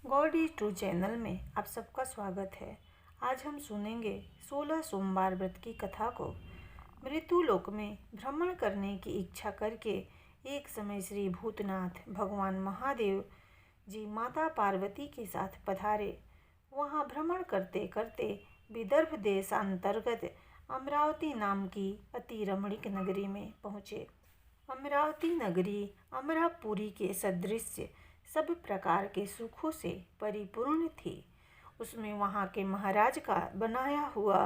Gaudy true channel में आप सबका स्वागत है। आज हम सुनेंगे 16 सोमवार व्रत की कथा को। मृत्युलोक में भ्रमण करने की इच्छा करके एक समय श्री भूतनाथ भगवान महादेव जी माता पार्वती के साथ पधारे। वहाँ भ्रमण करते करते विदर्भ देशांतर्गत अमरावती नाम की अति रमणीक नगरी में पहुँचे। अमरावती नगरी अमरापुरी के सदृश सब प्रकार के सुखों से परिपूर्ण थी। उसमें वहाँ के महाराज का बनाया हुआ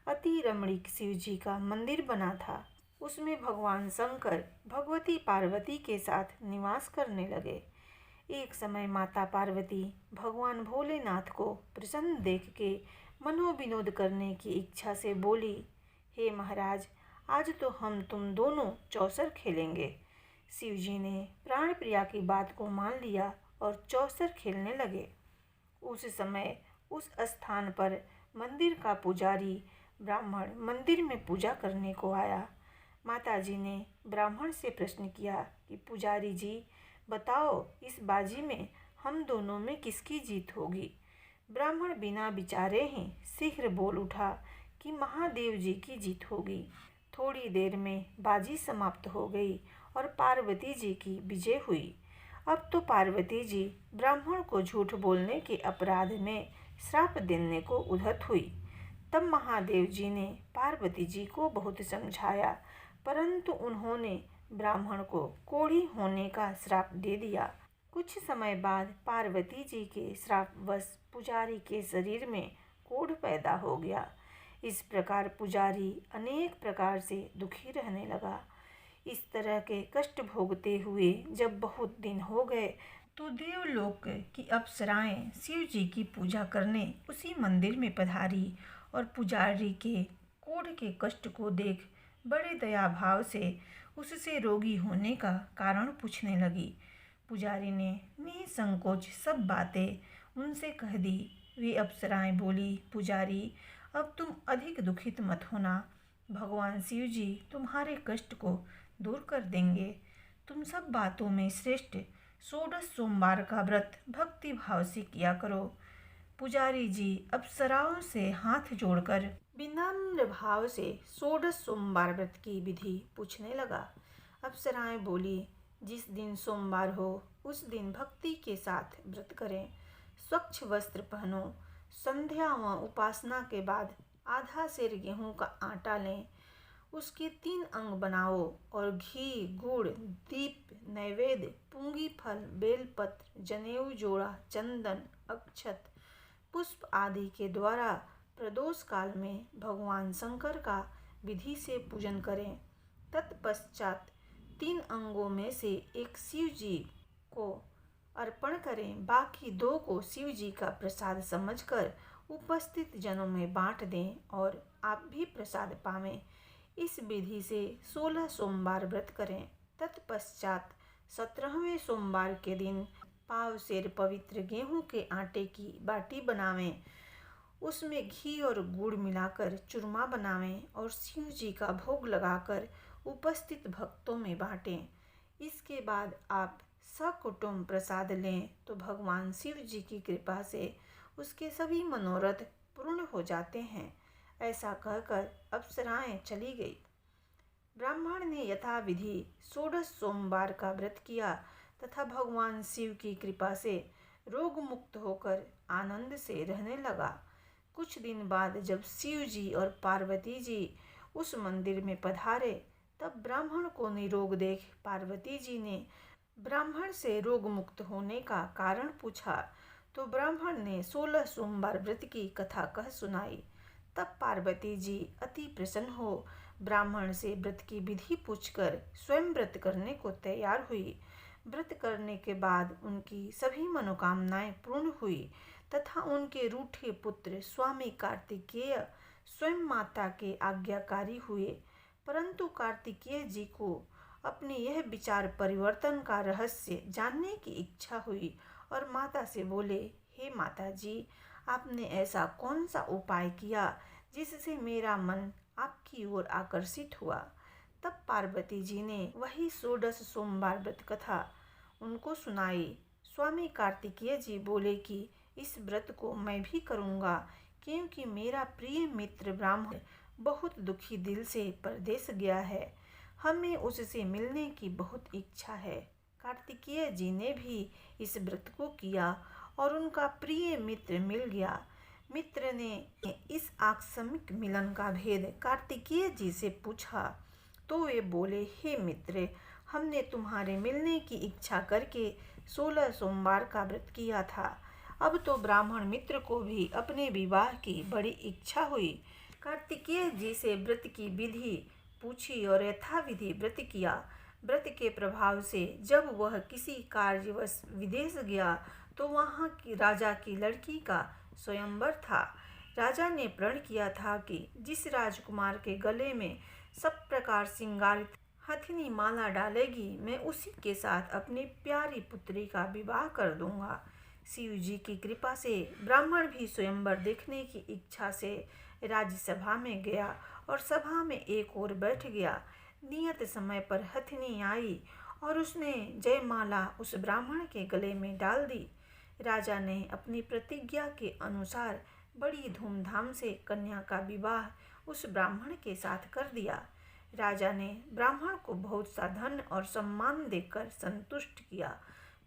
अति रमणीक शिव जी का मंदिर बना था। उसमें भगवान शंकर भगवती पार्वती के साथ निवास करने लगे। एक समय माता पार्वती भगवान भोलेनाथ को प्रसन्न देख के मनोविनोद करने की इच्छा से बोली, हे महाराज, आज तो हम तुम दोनों चौसर खेलेंगे। शिव जी ने प्राण प्रिया की बात को मान लिया और चौसर खेलने लगे। उस समय उस स्थान पर मंदिर का पुजारी ब्राह्मण मंदिर में पूजा करने को आया। माता जी ने ब्राह्मण से प्रश्न किया कि पुजारी जी, बताओ इस बाजी में हम दोनों में किसकी जीत होगी। ब्राह्मण बिना विचारे ही शीघ्र बोल उठा कि महादेव जी की जीत होगी। थोड़ी देर में बाजी समाप्त हो गई और पार्वती जी की विजय हुई। अब तो पार्वती जी ब्राह्मण को झूठ बोलने के अपराध में श्राप देने को उद्यत हुई। तब महादेव जी ने पार्वती जी को बहुत समझाया, परंतु उन्होंने ब्राह्मण को कोढ़ी होने का श्राप दे दिया। कुछ समय बाद पार्वती जी के श्रापवश पुजारी के शरीर में कोढ़ पैदा हो गया। इस प्रकार पुजारी अनेक प्रकार से दुखी रहने लगा। इस तरह के कष्ट भोगते हुए जब बहुत दिन हो गए तो देवलोक की अप्सराएं शिव जी की पूजा करने उसी मंदिर में पधारी और पुजारी के कोढ़ के कष्ट को देख बड़े दया भाव से उससे रोगी होने का कारण पूछने लगी। पुजारी ने निसंकोच सब बातें उनसे कह दी। वे अप्सराएं बोली, पुजारी, अब तुम अधिक दुखित मत होना। भगवान शिव जी तुम्हारे कष्ट को दूर कर देंगे। तुम सब बातों में श्रेष्ठ 16 सोमवार का व्रत भक्ति भाव से किया करो। पुजारी जी अप्सराओं से हाथ जोड़कर विनम्र भाव से 16 सोमवार व्रत की विधि पूछने लगा। अप्सराएं बोली, जिस दिन सोमवार हो उस दिन भक्ति के साथ व्रत करें। स्वच्छ वस्त्र पहनो। संध्या व उपासना के बाद आधा सेर गेहूं का आटा लें। उसके 3 अंग बनाओ और घी, गुड़, दीप, नैवेद्य, पुंगी फल, बेलपत्र, जनेऊ जोड़ा, चंदन, अक्षत, पुष्प आदि के द्वारा प्रदोष काल में भगवान शंकर का विधि से पूजन करें। तत्पश्चात 3 अंगों में से एक शिव जी को अर्पण करें। बाकी 2 को शिव जी का प्रसाद समझकर उपस्थित जनों में बांट दें और आप भी प्रसाद पावें। इस विधि से 16 सोमवार व्रत करें। तत्पश्चात 17वें सोमवार के दिन पाव सेर पवित्र गेहूं के आटे की बाटी बनावें। उसमें घी और गुड़ मिलाकर चूरमा बनावें और शिव जी का भोग लगाकर उपस्थित भक्तों में बांटें। इसके बाद आप सकुटुंब प्रसाद लें तो भगवान शिव जी की कृपा से उसके सभी मनोरथ पूर्ण हो जाते हैं। ऐसा कहकर अप्सराएं चली गई। ब्राह्मण ने यथाविधि 16 सोमवार का व्रत किया तथा भगवान शिव की कृपा से रोग मुक्त होकर आनंद से रहने लगा। कुछ दिन बाद जब शिव जी और पार्वती जी उस मंदिर में पधारे तब ब्राह्मण को निरोग देख पार्वती जी ने ब्राह्मण से रोग मुक्त होने का कारण पूछा तो ब्राह्मण ने 16 सोमवार व्रत की कथा कह सुनाई। तब पार्वती जी अति प्रसन्न हो ब्राह्मण से व्रत की विधि पूछकर स्वयं व्रत करने को तैयार हुई। व्रत करने के बाद उनकी सभी मनोकामनाएं पूर्ण हुई तथा उनके रूठे पुत्र स्वामी कार्तिकेय स्वयं माता के आज्ञाकारी हुए। परंतु कार्तिकेय जी को अपने यह विचार परिवर्तन का रहस्य जानने की इच्छा हुई और माता से बोले, हे माता जी, आपने ऐसा कौन सा उपाय किया जिससे मेरा मन आपकी ओर आकर्षित हुआ। तब पार्वती जी ने वही 16 सोमवार व्रत कथा उनको सुनाई। स्वामी कार्तिकेय जी बोले कि इस व्रत को मैं भी करूँगा, क्योंकि मेरा प्रिय मित्र ब्राह्मण बहुत दुखी दिल से परदेश गया है। हमें उससे मिलने की बहुत इच्छा है। कार्तिकेय जी ने भी इस व्रत को किया और उनका प्रिय मित्र मिल गया। मित्र ने इस आकस्मिक मिलन का भेद कार्तिकेय जी से पूछा तो वे बोले, हे मित्र, हमने तुम्हारे मिलने की इच्छा करके 16 सोमवार का व्रत किया था। अब तो ब्राह्मण मित्र को भी अपने विवाह की बड़ी इच्छा हुई। कार्तिकेय जी से व्रत की विधि पूछी और यथाविधि व्रत किया। व्रत के प्रभाव से जब वह किसी कार्यवश विदेश गया तो वहाँ की राजा की लड़की का स्वयंवर था। राजा ने प्रण किया था कि जिस राजकुमार के गले में सब प्रकार श्रृंगारित हथिनी माला डालेगी, मैं उसी के साथ अपनी प्यारी पुत्री का विवाह कर दूंगा। शिव जी की कृपा से ब्राह्मण भी स्वयंवर देखने की इच्छा से राज्यसभा में गया और सभा में एक ओर बैठ गया। नियत समय पर हथिनी आई और उसने जयमाला उस ब्राह्मण के गले में डाल दी। राजा ने अपनी प्रतिज्ञा के अनुसार बड़ी धूमधाम से कन्या का विवाह उस ब्राह्मण के साथ कर दिया। राजा ने ब्राह्मण को बहुत सा धन और सम्मान देकर संतुष्ट किया।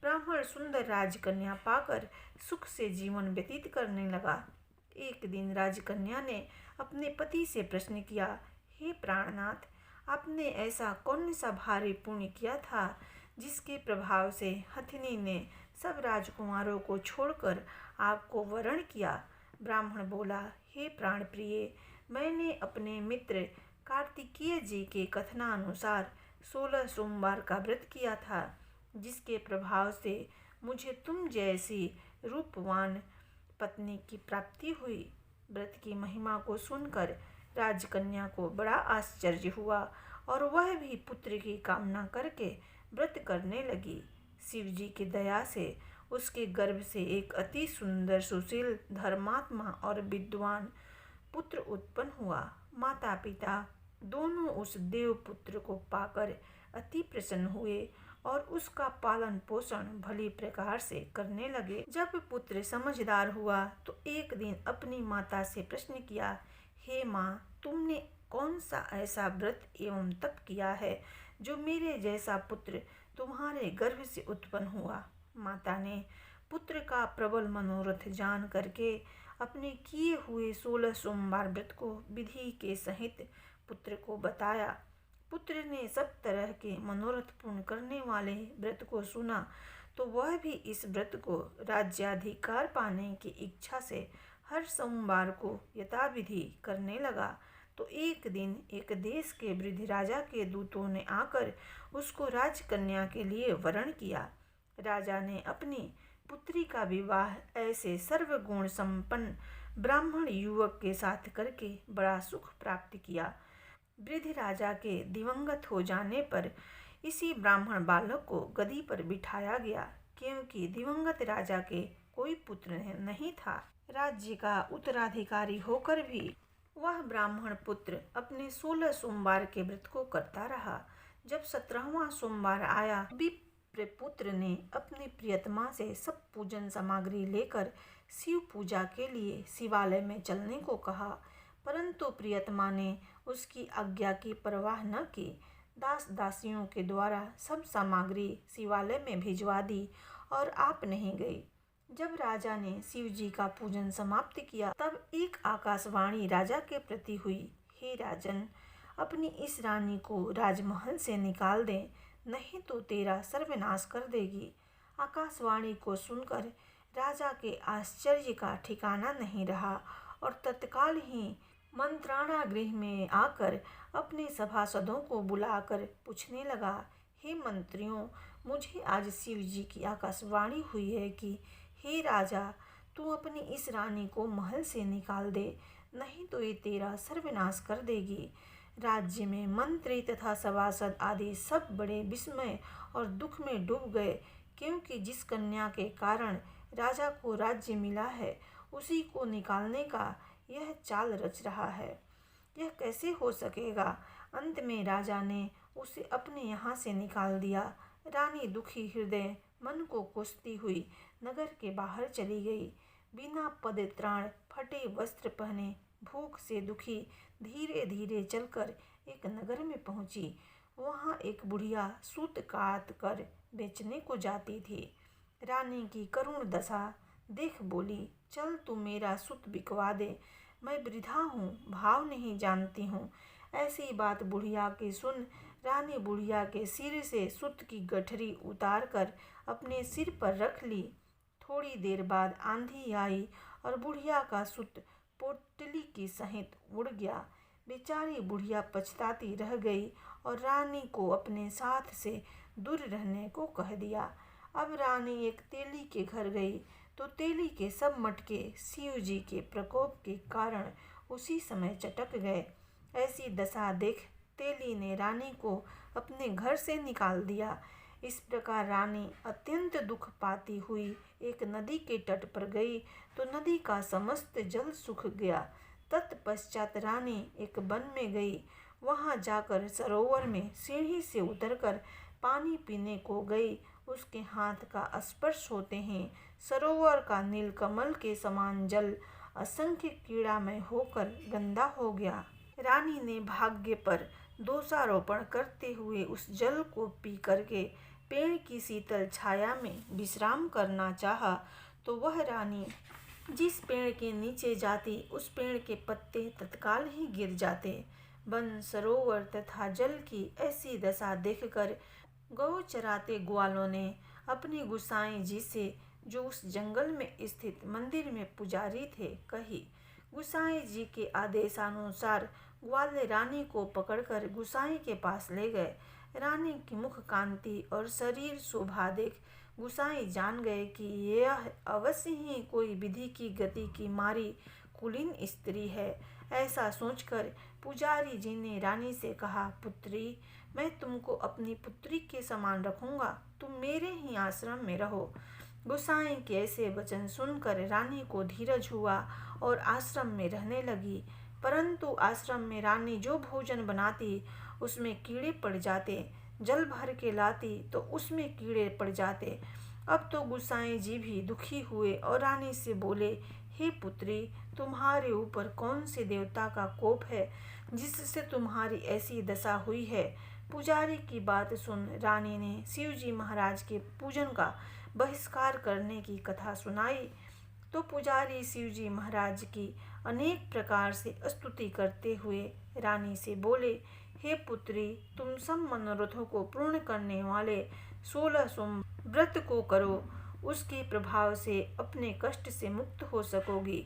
ब्राह्मण सुंदर राजकन्या पाकर सुख से जीवन व्यतीत करने लगा। एक दिन राजकन्या ने अपने पति से प्रश्न किया, हे प्राणनाथ, आपने ऐसा कौन सा भारी पुण्य किया था जिसके प्रभाव से हथिनी ने सब राजकुमारों को छोड़कर आपको वरण किया? ब्राह्मण बोला, हे प्राण प्रिय, मैंने अपने मित्र कार्तिकेय जी के कथनानुसार 16 सोमवार का व्रत किया था, जिसके प्रभाव से मुझे तुम जैसी रूपवान पत्नी की प्राप्ति हुई। व्रत की महिमा को सुनकर राजकन्या को बड़ा आश्चर्य हुआ और वह भी पुत्र की कामना करके व्रत करने लगी। शिव जी की दया से उसके गर्भ से एक अति सुंदर, सुशील, धर्मात्मा और विद्वान पुत्र उत्पन्न हुआ। माता पिता दोनों उस देव पुत्र को पाकर अति प्रसन्न हुए और उसका पालन पोषण भली प्रकार से करने लगे। जब पुत्र समझदार हुआ तो एक दिन अपनी माता से प्रश्न किया, हे माँ, तुमने कौन सा ऐसा व्रत एवं तप किया है जो मेरे जैसा पुत्र तुम्हारे गर्भ से उत्पन्न हुआ? माता ने पुत्र का प्रबल मनोरथ जान करके अपने किए हुए 16 सोमवार व्रत को विधि के सहित पुत्र को बताया। पुत्र ने सब तरह के मनोरथ पूर्ण करने वाले व्रत को सुना तो वह भी इस व्रत को राज्याधिकार पाने की इच्छा से हर सोमवार को यथाविधि करने लगा। तो एक दिन एक देश के वृद्ध राजा के दूतों ने आकर उसको राजकन्या के लिए वरण किया। राजा ने अपनी पुत्री का विवाह ऐसे सर्वगुण संपन्न ब्राह्मण युवक के साथ करके बड़ा सुख प्राप्त किया। वृद्ध राजा के दिवंगत हो जाने पर इसी ब्राह्मण बालक को गद्दी पर बिठाया गया, क्योंकि दिवंगत राजा के कोई पुत्र नहीं था। राज्य का उत्तराधिकारी होकर भी वह ब्राह्मण पुत्र अपने 16 सोमवार के व्रत को करता रहा। जब 17वां सोमवार आया, विप्रपुत्र ने अपनी प्रियतमा से सब पूजन सामग्री लेकर शिव पूजा के लिए शिवालय में चलने को कहा, परंतु प्रियतमा ने उसकी आज्ञा की परवाह न की। दास दासियों के द्वारा सब सामग्री शिवालय में भिजवा दी और आप नहीं गई। जब राजा ने शिव जी का पूजन समाप्त किया तब एक आकाशवाणी राजा के प्रति हुई, हे राजन, अपनी इस रानी को राजमहल से निकाल दे, नहीं तो तेरा सर्वनाश कर देगी। आकाशवाणी को सुनकर राजा के आश्चर्य का ठिकाना नहीं रहा और तत्काल ही मंत्राणा गृह में आकर अपने सभासदों को बुलाकर पूछने लगा, हे मंत्रियों, मुझे आज शिव जी की आकाशवाणी हुई है कि हे राजा, तू अपनी इस रानी को महल से निकाल दे, नहीं तो ये तेरा सर्वनाश कर देगी। राज्य में मंत्री तथा सभासद आदि सब बड़े विस्मय और दुख में डूब गए, क्योंकि जिस कन्या के कारण राजा को राज्य मिला है उसी को निकालने का यह चाल रच रहा है। यह कैसे हो सकेगा? अंत में राजा ने उसे अपने यहाँ से निकाल दिया। रानी दुखी हृदय मन को कोसती हुई नगर के बाहर चली गई। बिना पदत्राण, फटे वस्त्र पहने, भूख से दुखी धीरे धीरे चलकर एक नगर में पहुंची। वहां एक बुढ़िया सूत काट कर बेचने को जाती थी। रानी की करुण दशा देख बोली, चल तू मेरा सूत बिकवा दे, मैं वृद्धा हूँ, भाव नहीं जानती हूँ। ऐसी बात बुढ़िया की सुन रानी बुढ़िया के सिर से सूत की गठरी उतार कर अपने सिर पर रख ली। थोड़ी देर बाद आंधी आई और बुढ़िया का सूत पोटली की सहित उड़ गया। बेचारी बुढ़िया पछताती रह गई और रानी को अपने साथ से दूर रहने को कह दिया। अब रानी एक तेली के घर गई तो तेली के सब मटके शिव जी के प्रकोप के कारण उसी समय चटक गए। ऐसी दशा देख तेली ने रानी को अपने घर से निकाल दिया। इस प्रकार रानी अत्यंत दुख पाती हुई एक नदी के तट पर गई तो नदी का समस्त जल सूख गया। तत्पश्चात रानी एक वन में गई। वहां जाकर सरोवर में सीढ़ी से उतरकर पानी पीने को गई। उसके हाथ का स्पर्श होते ही सरोवर का नीलकमल के समान जल असंख्य कीड़ामय होकर गंदा हो गया। रानी ने भाग्य पर दोषारोपण करते हुए उस जल को पी करके पेड़ की शीतल छाया में विश्राम करना चाहा तो वह रानी जिस पेड़ के नीचे जाती उस पेड़ के पत्ते तत्काल ही गिर जाते। वन, सरोवर तथा जल की ऐसी दशा देखकर गौ चराते ग्वालों ने अपने गुसाई जी से, जो उस जंगल में स्थित मंदिर में पुजारी थे, कही। गुसाई जी के आदेशानुसार ग्वाल रानी को पकड़कर गुसाई के पास ले गए। रानी की मुख कांति और शरीर शोभा देख गुसाई जान गए कि यह अवश्य ही कोई विधि की गति की मारी कुलीन स्त्री है। ऐसा सोचकर पुजारी जी ने रानी से कहा, पुत्री, मैं तुमको अपनी पुत्री के समान रखूंगा, तुम मेरे ही आश्रम में रहो। गुसाई के ऐसे वचन सुनकर रानी को धीरज हुआ और आश्रम में रहने लगी। परंतु आश्रम में रानी जो भोजन बनाती उसमें कीड़े पड़ जाते, जल भर के लाती तो उसमें कीड़े पड़ जाते। अब तो गुसाई जी भी दुखी हुए और रानी से बोले, हे पुत्री, तुम्हारे ऊपर कौन से देवता का कोप है जिससे तुम्हारी ऐसी दशा हुई है। पुजारी की बात सुन रानी ने शिवजी महाराज के पूजन का बहिष्कार करने की कथा सुनाई तो पुजारी शिवजी महाराज की अनेक प्रकार से स्तुति करते हुए रानी से बोले, हे पुत्री, तुम सब मनोरथों को पूर्ण करने वाले 16 सोमवार व्रत को करो, उसके प्रभाव से अपने कष्ट से मुक्त हो सकोगी।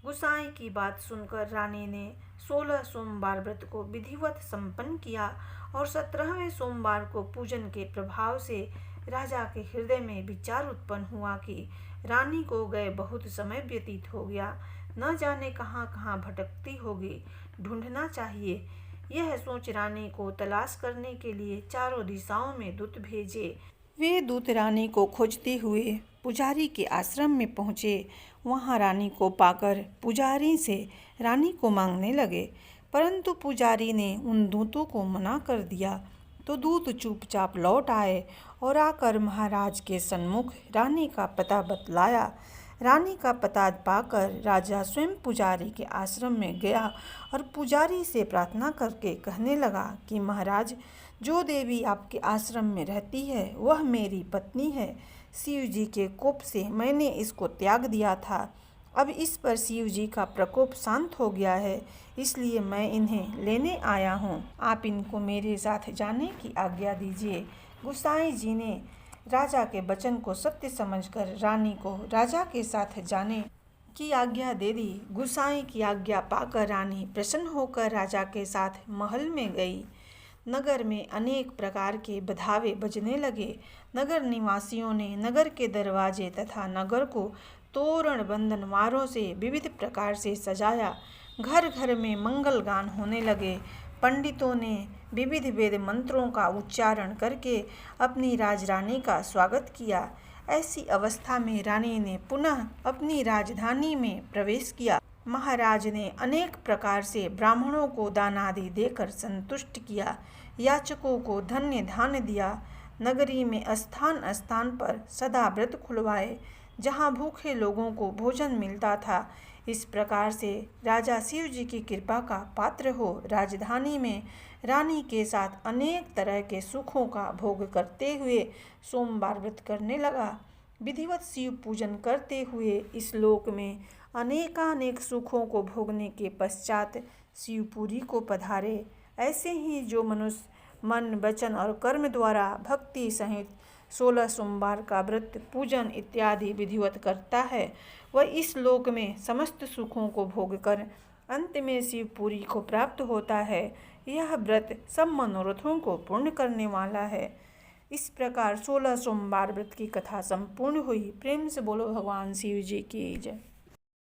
गुसाई की बात सुनकर रानी ने 16 सोमवार व्रत को विधिवत संपन्न किया और 17वें सोमवार को पूजन के प्रभाव से राजा के हृदय में विचार उत्पन्न हुआ कि रानी को गए बहुत समय व्यतीत हो गया, न जाने कहाँ कहाँ भटकती होगी, ढूंढना चाहिए। यह सोच रानी को तलाश करने के लिए चारों दिशाओं में दूत भेजे। वे दूत रानी को खोजते हुए पुजारी के आश्रम में पहुँचे। वहाँ रानी को पाकर पुजारी से रानी को मांगने लगे, परंतु पुजारी ने उन दूतों को मना कर दिया। तो दूत चुपचाप लौट आए और आकर महाराज के सन्मुख रानी का पता बतलाया। रानी का पता पाकर राजा स्वयं पुजारी के आश्रम में गया और पुजारी से प्रार्थना करके कहने लगा कि महाराज, जो देवी आपके आश्रम में रहती है वह मेरी पत्नी है। शिव जी के कोप से मैंने इसको त्याग दिया था। अब इस पर शिव जी का प्रकोप शांत हो गया है, इसलिए मैं इन्हें लेने आया हूँ। आप इनको मेरे साथ जाने की आज्ञा दीजिए। गुसाई जी ने राजा के वचन को सत्य समझकर रानी को राजा के साथ जाने की आज्ञा दे दी। गुसाई की आज्ञा पाकर रानी प्रसन्न होकर राजा के साथ महल में गई। नगर में अनेक प्रकार के बधावे बजने लगे। नगर निवासियों ने नगर के दरवाजे तथा नगर को तोरण बंधनवारों से विविध प्रकार से सजाया। घर घर में मंगल गान होने लगे। पंडितों ने विविध वेद मंत्रों का उच्चारण करके अपनी राजरानी का स्वागत किया। ऐसी अवस्था में रानी ने पुनः अपनी राजधानी में प्रवेश किया। महाराज ने अनेक प्रकार से ब्राह्मणों को दान आदि देकर संतुष्ट किया। याचकों को धन्य धान्य दिया। नगरी में स्थान स्थान पर सदा व्रत खुलवाए, जहाँ भूखे लोगों को भोजन मिलता था। इस प्रकार से राजा शिव जी की कृपा का पात्र हो राजधानी में रानी के साथ अनेक तरह के सुखों का भोग करते हुए सोमवार व्रत करने लगा। विधिवत शिव पूजन करते हुए इस लोक में अनेकानेक सुखों को भोगने के पश्चात शिवपुरी को पधारे। ऐसे ही जो मनुष्य मन, वचन और कर्म द्वारा भक्ति सहित 16 सोमवार का व्रत, पूजन इत्यादि विधिवत करता है, वह इस लोक में समस्त सुखों को भोगकर अंत में शिवपुरी को प्राप्त होता है। यह व्रत सब मनोरथों को पूर्ण करने वाला है। इस प्रकार 16 सोमवार व्रत की कथा संपूर्ण हुई। प्रेम से बोलो भगवान शिव जी की जय।